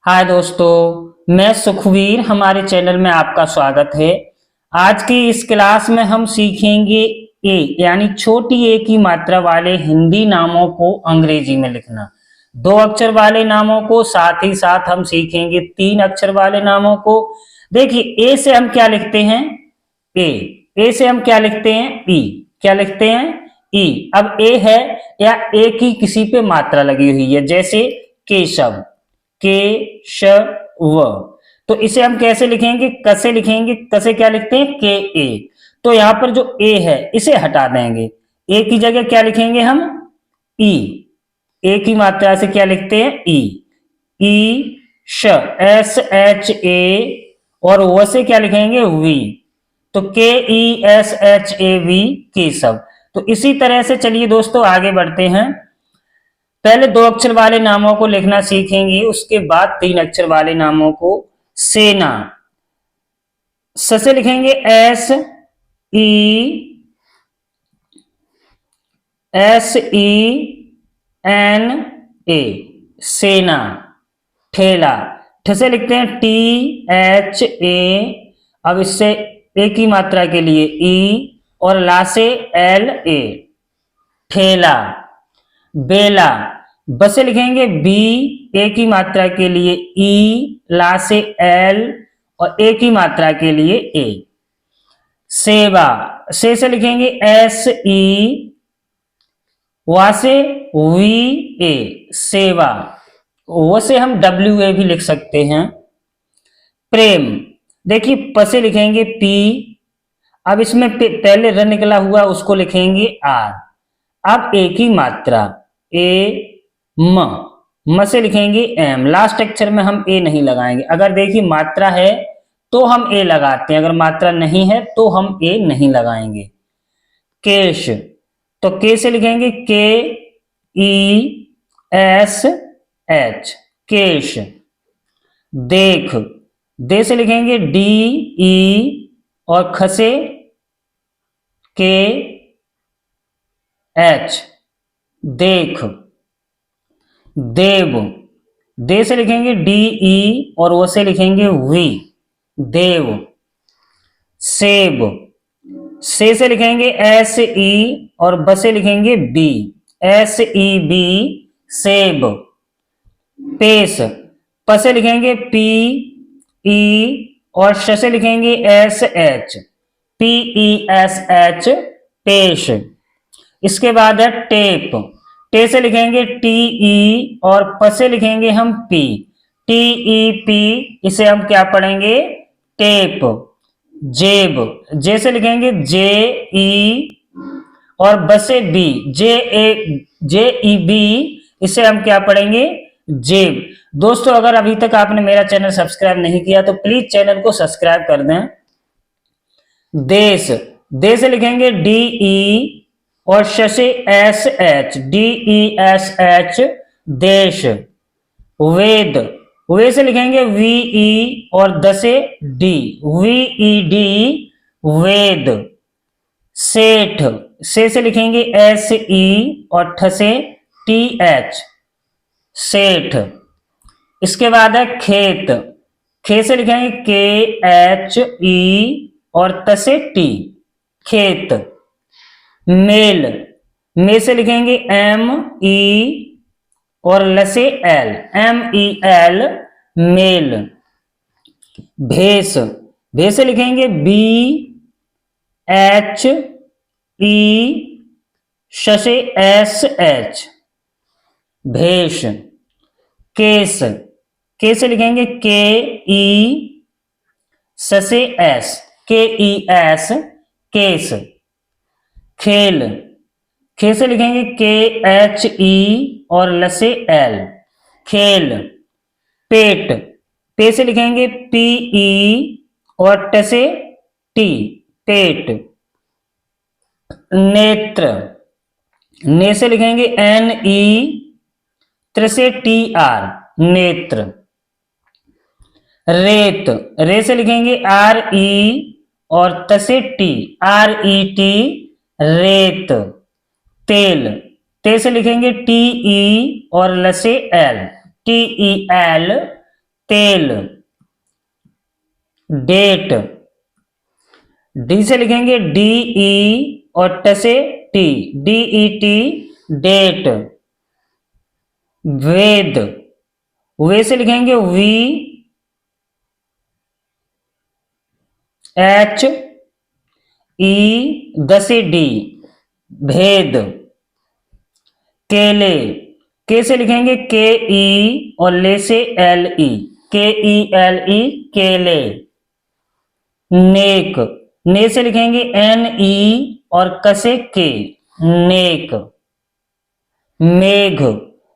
हाय दोस्तों, मैं सुखवीर। हमारे चैनल में आपका स्वागत है। आज की इस क्लास में हम सीखेंगे ए यानी छोटी ए की मात्रा वाले हिंदी नामों को अंग्रेजी में लिखना। 2 अक्षर वाले नामों को, साथ ही साथ हम सीखेंगे 3 अक्षर वाले नामों को। देखिए, ए से हम क्या लिखते हैं? ए से हम क्या लिखते हैं? ई। क्या लिखते हैं? ई। अब ए है या ए की किसी पे मात्रा लगी हुई है, जैसे केशव, केशव। तो इसे हम कैसे लिखेंगे? कसे लिखेंगे। कसे क्या लिखते हैं? के ए। तो यहां पर जो ए है इसे हटा देंगे। ए की जगह क्या लिखेंगे हम? ई। ए की मात्रा से क्या लिखते हैं? ई। ई श, एस एच ए। और व से क्या लिखेंगे? वी। तो के ई S H A we, Keshav. तो इसी तरह से चलिए दोस्तों आगे बढ़ते हैं। पहले 2 अक्षर वाले नामों को लिखना सीखेंगे, उसके बाद 3 अक्षर वाले नामों को। सेना, स से लिखेंगे एस ई एन ए, सेना। ठेला, ठ से लिखते हैं टी एच ए। अब इससे ए की मात्रा के लिए ई और ला से एल ए, ठेला। बेला, ब से लिखेंगे बी, ए की मात्रा के लिए ई, ला से एल और ए की मात्रा के लिए ए, सेवा। से लिखेंगे एस ई, वा से वी ए, सेवा। वो से हम डब्ल्यू ए भी लिख सकते हैं। प्रेम, देखिए प से लिखेंगे पी। अब इसमें पहले र निकला हुआ उसको लिखेंगे आर। अब ए की मात्रा ए, म से लिखेंगे एम। लास्ट अक्षर में हम ए नहीं लगाएंगे। अगर देखिए मात्रा है तो हम ए लगाते हैं, अगर मात्रा नहीं है तो हम ए नहीं लगाएंगे। केश, तो के से लिखेंगे के ई एस एच, केश। देख, दे से लिखेंगे डी ई और ख से के एच, देख। देव, दे से लिखेंगे डी ई और वो से लिखेंगे वी, देव। सेब, से लिखेंगे एस ई और ब से लिखेंगे बी, एस ई बी, सेब। पेश, प से लिखेंगे पी ई और श से लिखेंगे S H, P E S H, पेश। इसके बाद है टेप, टे से लिखेंगे टी ई और प से लिखेंगे हम पी, टी ई पी। इसे हम क्या पढ़ेंगे? टेप। जेब, जे से लिखेंगे जे ई और ब से बी, जे ई बी। इसे हम क्या पढ़ेंगे? जेब। दोस्तों, अगर अभी तक आपने मेरा चैनल सब्सक्राइब नहीं किया तो प्लीज चैनल को सब्सक्राइब कर दें। देश, दे से लिखेंगे डी ई और श से S H, D E S H, देश। वेद, वे से लिखेंगे वी ई और द से डी, वी ई डी, वेद। सेठ, से लिखेंगे एस ई और ठ से टी एच, सेठ। इसके बाद है खेत, खे से लिखेंगे के एच ई और त से टी, खेत। मेल, मे से लिखेंगे एम ई और ल से एल, एम ई एल, मेल। भेष, भे से लिखेंगे बी एच ई, श से एस एच, भेष। केस, के से लिखेंगे के ई, स से एस, के ई एस, केस। खेल, खे से लिखेंगे के एच ई और ल से एल, खेल। पेट, पे से लिखेंगे पी ई और ट से टी, पेट। नेत्र, ने से लिखेंगे एन ई, त्र से टी आर, नेत्र। रेत, रे से लिखेंगे आर ई और त से टी, आर ई टी, रेत। तेल, ते से लिखेंगे टी ई और ल से एल, टी ई एल, तेल, डेट, डी से लिखेंगे डी ई और ट से टी, डी ई टी, डेट। वेद, वे से लिखेंगे वी एच ई, द से डी, भेद। केले, के से लिखेंगे के ई और ले से एल ई, के ई एल ई, केले। नेक, ने से लिखेंगे एन ई और क से के, नेक। मेघ,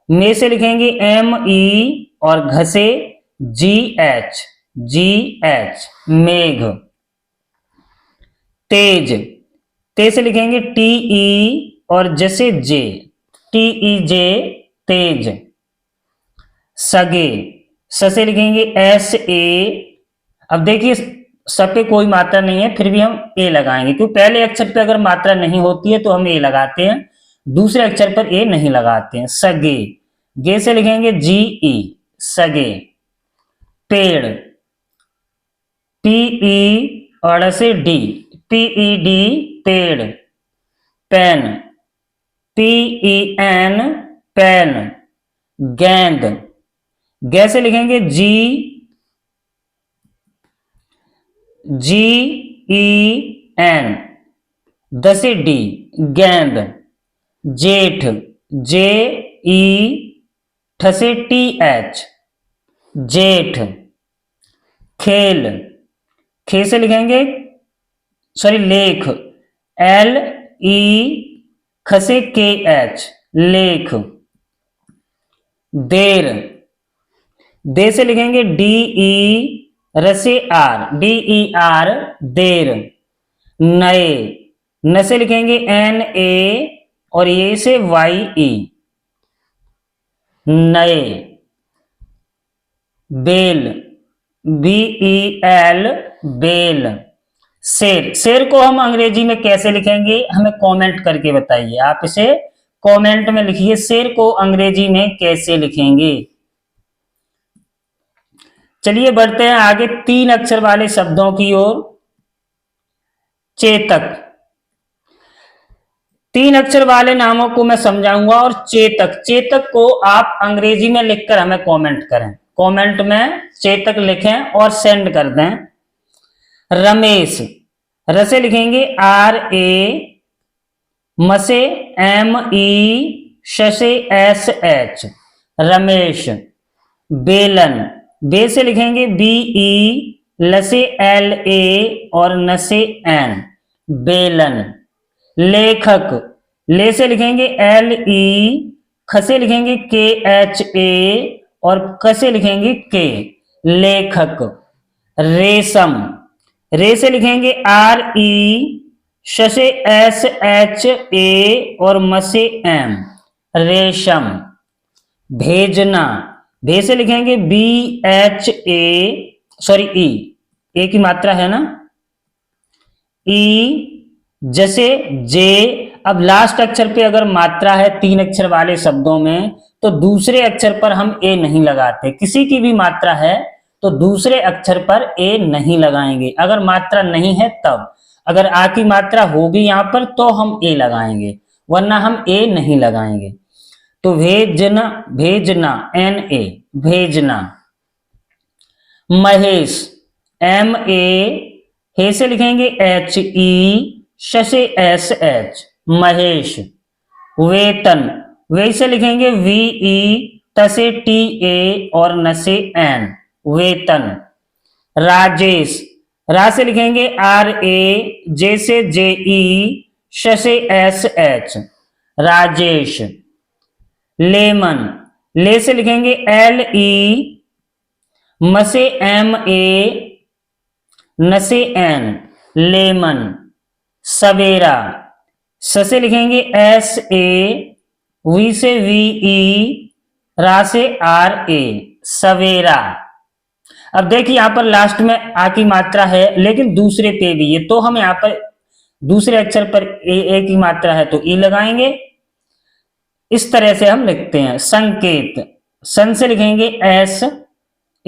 मे से लिखेंगे एम ई और घ से जी एच, जी एच, मेघ। तेज, ते से लिखेंगे टी ई और ज से जे, टी ई जे, तेज। सगे, स से लिखेंगे एस ए। अब देखिए स पे कोई मात्रा नहीं है, फिर भी हम ए लगाएंगे, क्योंकि पहले अक्षर पे अगर मात्रा नहीं होती है तो हम ए लगाते हैं, दूसरे अक्षर पर ए नहीं लगाते हैं। सगे, गे से लिखेंगे जी ई, सगे। पेड़, पी ई और से डी, पी ई डी, पेड़। Pen, P E N, pen. गेंद, गै से लिखेंगे जी, जी ई एन, द से डी, गेंद। जेठ, जे ई, ठ से टी एच, जेठ। खेल, खे से लिखेंगे लेख, एल ई, ख से के एच, लेख। देर, दे से लिखेंगे डी ई, र से आर, डी ई आर, देर। नए, न से लिखेंगे एन ए और ये से वाई ई, नए। बेल, बी ई एल, बेल। शेर, शेर को हम अंग्रेजी में कैसे लिखेंगे हमें कमेंट करके बताइए, आप इसे कमेंट में लिखिए, शेर को अंग्रेजी में कैसे लिखेंगे। चलिए बढ़ते हैं आगे 3 अक्षर वाले शब्दों की ओर। चेतक, 3 अक्षर वाले नामों को मैं समझाऊंगा और चेतक, चेतक को आप अंग्रेजी में लिखकर हमें कमेंट करें, कमेंट में चेतक लिखें और सेंड कर दें। रमेश, र से लिखेंगे आर ए, म से एम ई, श से एस एच, रमेश। बेलन, बे से लिखेंगे बी ई, ल से एल ए और न से एन, बेलन। लेखक, ले से लिखेंगे एल ई, ख से लिखेंगे के एच ए और क से लिखेंगे के, लेखक। रेशम, रे से लिखेंगे आर ई, श से एस एच ए और म से एम, रेशम। भेजना, भे से लिखेंगे बी एच ए, ई, ए की मात्रा है ना, ई, जैसे जे। अब लास्ट अक्षर पे अगर मात्रा है 3 अक्षर वाले शब्दों में तो दूसरे अक्षर पर हम ए नहीं लगाते, किसी की भी मात्रा है तो दूसरे अक्षर पर ए नहीं लगाएंगे, अगर मात्रा नहीं है तब। अगर आ की मात्रा होगी यहां पर तो हम ए लगाएंगे, वरना हम ए नहीं लगाएंगे। तो भेजना, भेजना, एन ए, भेजना। महेश, एम ए, हे से लिखेंगे एच ई, श से एस एच, महेश। वेतन, वे से लिखेंगे वी ई, त से टी ए और न से एन, वेतन। राजेश, रा से लिखेंगे आर ए, जे से जे ई, श से एस एच, राजेश। लेमन, ले से लिखेंगे एल ई, म से एम ए, न से एन, लेमन। सवेरा, स से लिखेंगे एस ए, वी से वी ई, रा से आर ए, सवेरा। अब देखिए यहां पर लास्ट में आ की मात्रा है लेकिन दूसरे पे भी है, तो हम यहां पर दूसरे अक्षर पर ए की मात्रा है तो ई लगाएंगे। इस तरह से हम लिखते हैं। संकेत, सन से लिखेंगे एस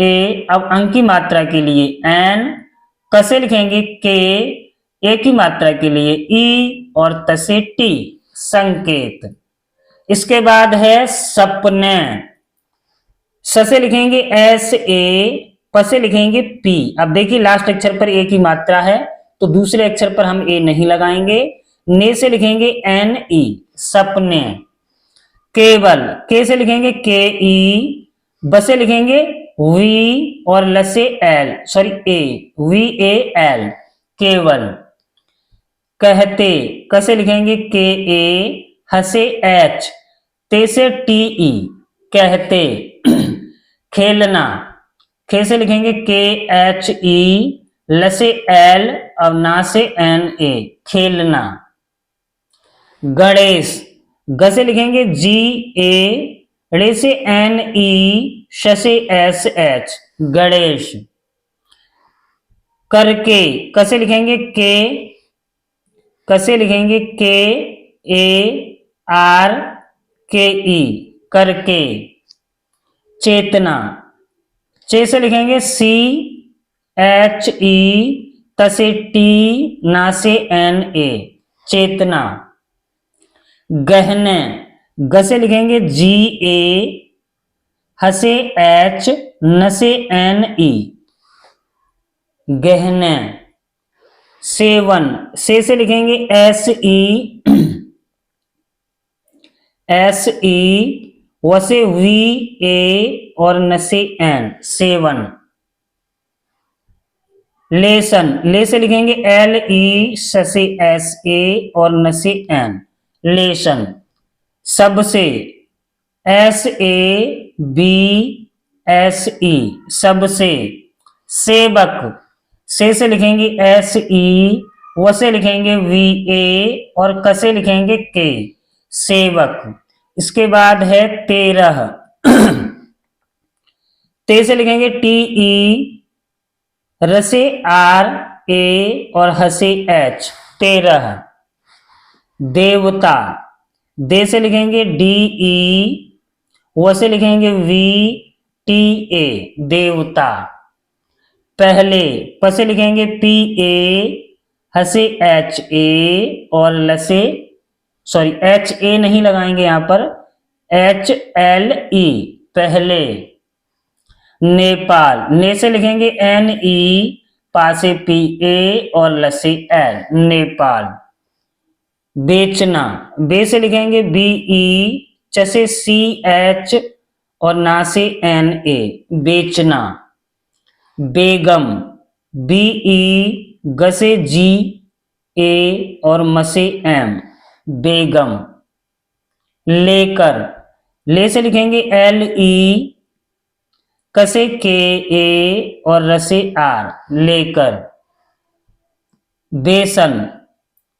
ए, अब अंक की मात्रा के लिए एन, क से लिखेंगे के, ए की मात्रा के लिए ई और त से टी, संकेत। इसके बाद है सपने, स से लिखेंगे एस ए, प से लिखेंगे पी। अब देखिए लास्ट अक्षर पर ए की मात्रा है तो दूसरे अक्षर पर हम ए नहीं लगाएंगे। ने से लिखेंगे एन ई, सपने। केवल, के से लिखेंगे के ई, ब से लिखेंगे वी और ल से L, sorry A, V A L, केवल। कहते, क से लिखेंगे के ए, ह से एच, ते से टी ई, कहते। खेलना, खे से लिखेंगे के एच ई, ल से एल और ना से एन ए, खेलना। गणेश, ग से लिखेंगे जी ए, रे से एन ई, श से एस एच, गणेश। करके, क से लिखेंगे के, क से लिखेंगे के ए आर के ई, करके। चेतना, चे से लिखेंगे सी एच ई, त से टी, ना से एन ए, चेतना। गहने, ग से लिखेंगे जी ए, ह से एच, न से एन ई, गहने। सेवन, से लिखेंगे एस ई, एस ई, व से वी ए और न से एन, सेवन। लेसन, ले से लिखेंगे एल ई, स से एस ए और न से एन, लेसन। सबसे, S A B S E, सबसे। सेवक, से लिखेंगे एस ई, व से लिखेंगे वी ए और क से लिखेंगे के, सेवक। इसके बाद है 13, ते से लिखेंगे टी ई, र से आर ए और ह से एच, 13। देवता, दे से लिखेंगे डी ई, व से लिखेंगे वी टी ए, देवता। पहले, प से लिखेंगे पी ए, ह से एच ए और ल से, सॉरी एच ए नहीं लगाएंगे यहां पर, एच एल ई, पहले। नेपाल, ने से लिखेंगे एन ई, पा से पी ए और ल से एल, नेपाल। बेचना, बे से लिखेंगे बी ई, च से सी एच और ना से एन ए, बेचना। बेगम, बी ई, ग से जी ए और म से एम, बेगम। लेकर, ले से लिखेंगे एल ई, क से के ए और र से आर, लेकर। बेसन,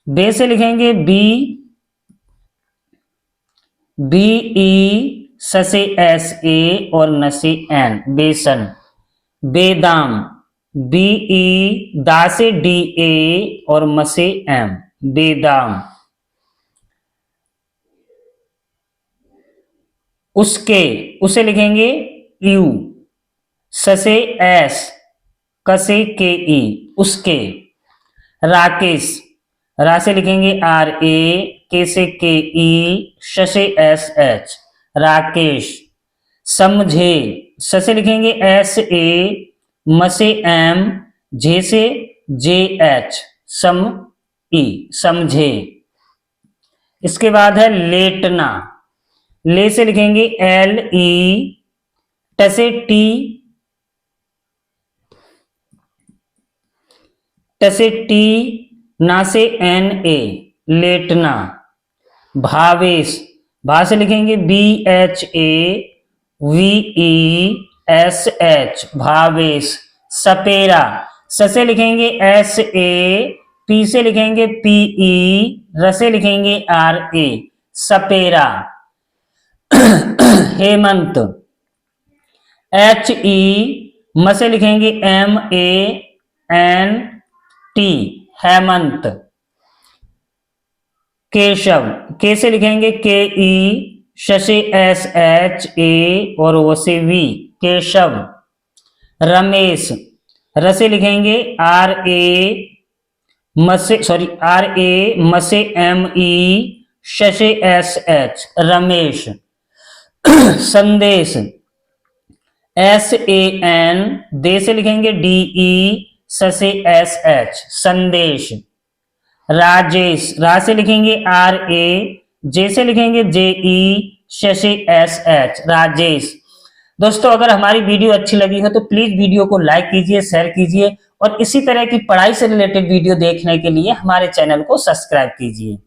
बे से लिखेंगे बी, बी ई, स से एस ए और न से एन, बेसन। बेदाम, बी ई, दा से डी ए और म से एम, बेदाम। उसके, उसे लिखेंगे यू, स से एस, क से के ई, उसके। राकेश, रा से लिखेंगे आर ए, के से के ई, श से एस एच, राकेश। समझे, स से लिखेंगे एस ए, म से एम, जे से जे एच, सम ई, समझे। इसके बाद है लेटना, ले से लिखेंगे एल ई, ट से टी, ट से टी, ना से एन ए, लेटना। भावेश, भा से लिखेंगे B H A, V E S H, Bhavesh. सपेरा, स से लिखेंगे एस ए, पी से लिखेंगे पी ई, र से लिखेंगे आर ए, सपेरा। हेमंत, एच ई, म से लिखेंगे M A N T, Hemant. Keshav, के से लिखेंगे के ई, श से एस एच ए और ओ से वी, केशव। रमेश, र से लिखेंगे आर ए मसे, सॉरी आर ए मसे एम ई शशे S H, Ramesh. Sandesh, S A N, दे से लिखेंगे डी ई ससे एस एच, संदेश। राजेश, रा से लिखेंगे आर ए, जे से लिखेंगे जे ई शशे एस एच, राजेश। दोस्तों अगर हमारी वीडियो अच्छी लगी हो तो प्लीज वीडियो को लाइक कीजिए, शेयर कीजिए और इसी तरह की पढ़ाई से रिलेटेड वीडियो देखने के लिए हमारे चैनल को सब्सक्राइब कीजिए।